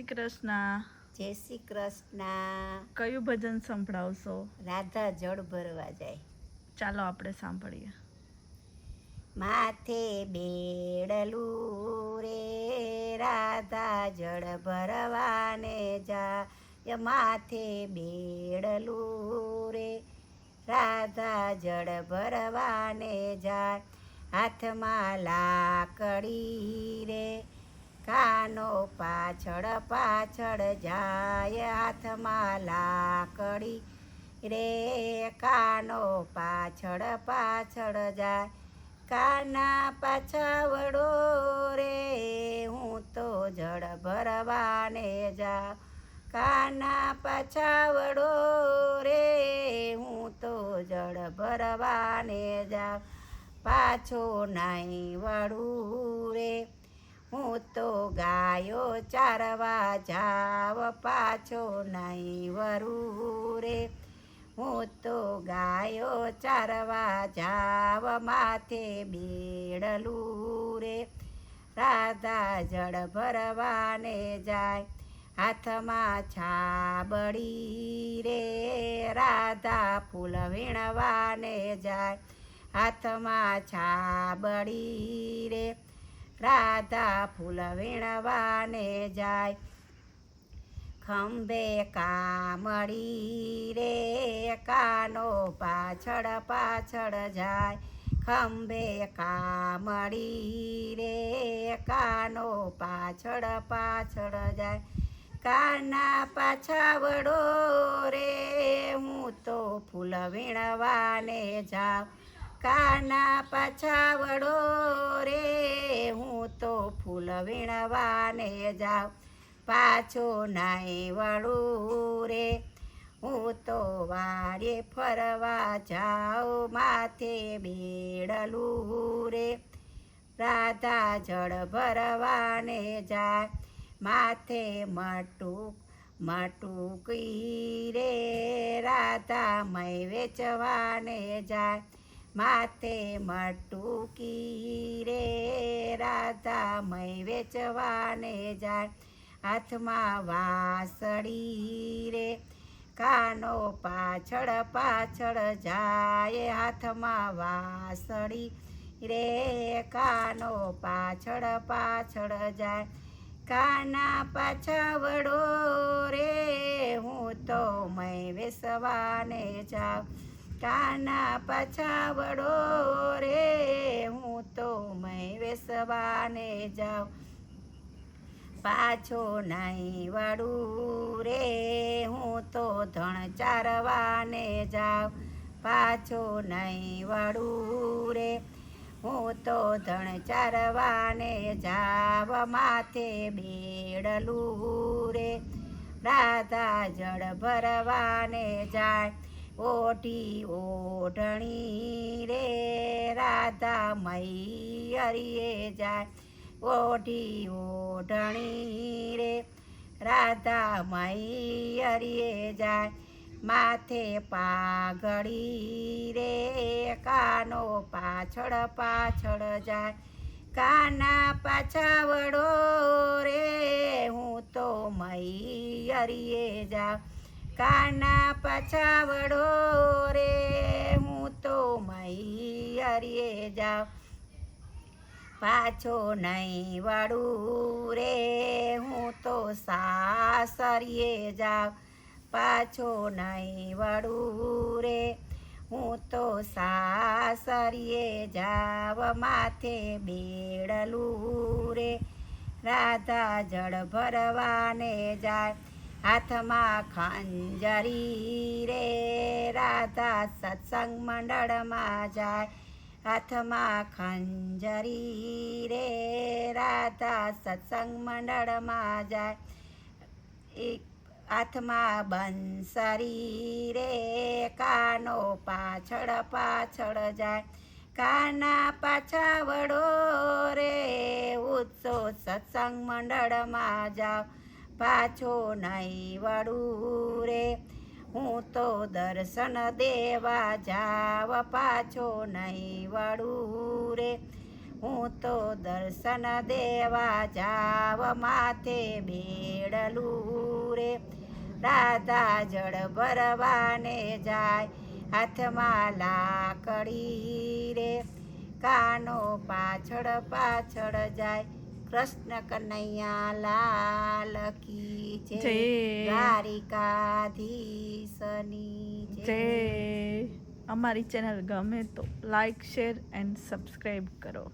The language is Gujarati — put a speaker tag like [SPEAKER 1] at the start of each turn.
[SPEAKER 1] કૃષ્ણ.
[SPEAKER 2] જય શ્રી કૃષ્ણ.
[SPEAKER 1] કયું ભજન સંભળાવશો?
[SPEAKER 2] રાધા જળ ભરવા જાય.
[SPEAKER 1] ચાલો આપણે સાંભળીએ.
[SPEAKER 2] માથે બેડલું રે રાધા જળ ભરવાને જાય. માથે બેડલું રે રાધા જળ ભરવાને જાય. હાથમાં લાકડી રે કાનો પાછળ પાછળ જાય. હાથમાં લાકડી રે કાનો પાછળ પાછળ જાય. કાના પાછાવડો રે હું તો જળ ભરવાને જાઉં. કાના પાછાવડો રે હું તો જળ ભરવાને જાઉં. પાછો નાઈ વળું રે હું તો ગાયો ચારવા જાવ. પાછો નાઈ વળું રે હું તો ગાયો ચારવા જાવ. માથે બેડલું રે રાધા જળ ભરવાને જાય. હાથમાં છાબડી રે રાધા ફૂલ વીણવાને જાય. હાથમાં છાબડી રે રાધા ફૂલ વીણવાને જાય. ખંભે કામળી રે કાનો પાછળ પાછળ જાય. ખંભે કામળી રે કાનો પાછળ પાછળ જાય. કાના પાછાવડો રે હું તો ફૂલ વીણવાને જાઉં. કાના પાછાવડો રે હું તો ફૂલ વીણવાને જાઉં. પાછો નાઈ વળું રે હું તો વારે ફરવા જાઉં. માથે બેડલું રે રાધા જળ ભરવાને જાય. માથે મટુકી રે રાધા મય વેચવાને જાય. માથે મટુકી રે રાધા મય વેચવાને જાય. હાથમાં વાસળી રે કાનો પાછળ પાછળ જાય. હાથમાં વાસળી રે કાનો પાછળ પાછળ જાય. કાના પાછાવડો રે હું તો મય વેસવાને જાઉં. કાના પાછાવડો રે હું તો મય વેસવાને જાઉં. પાછો નાઈ વળું રે હું તો ધણ ચારવાને જાઉં. પાછો નાઈ વળું રે હું તો ધણ ચારવાને જાવ. માથે બેડલું રે રાધા જળ ભરવાને જાય. ઓઢી ઓઢણી રે રાધા મૈયરીએ જાય. ઓઢી ઓઢણી રે રાધા મૈયરીએ જાય. માથે પાઘડી રે કાનો પાછળ પાછળ જાય. કાના પાછાવડો રે હું તો મૈયરીએ જાઉં. કાના પાછાવડો રે હું તો મૈયરીએ જાઉં. પાછો નહીં વળું રે હું તો સાસરીએ જાઉં. પાછો નહીં વળું રે હું તો સાસરીએ જાવ. માથે બેડલું રે રાધા જળ ભરવાને જાય. હાથમાં ખંજરી રે રાધા સત્સંગ મંડળમાં જાય. હાથમાં ખંજરી રે રાધા સત્સંગ મંડળમાં જાય. હાથમાં બંસરી રે કાનો પાછળ પાછળ જાય. કાના પાછાવડો રે ઉત્સવ સત્સંગ મંડળમાં જાવ. પાછો નહીં વળું રે હું તો દર્શન દેવા જાવ. પાછો નહીં વળું રે હું તો દર્શન દેવા જાવ માથે બેડલું રે રાધા જળ ભરવાને જાય હાથમાં લાકડી રે કાનો પાછળ પાછળ જાય કૃષ્ણ કનૈયા લાલ કી જય
[SPEAKER 1] જય.
[SPEAKER 2] દ્વારિકાધીશની
[SPEAKER 1] જે અમારી ચેનલ ગમે તો લાઈક શેર એન્ડ સબસ્ક્રાઈબ કરો.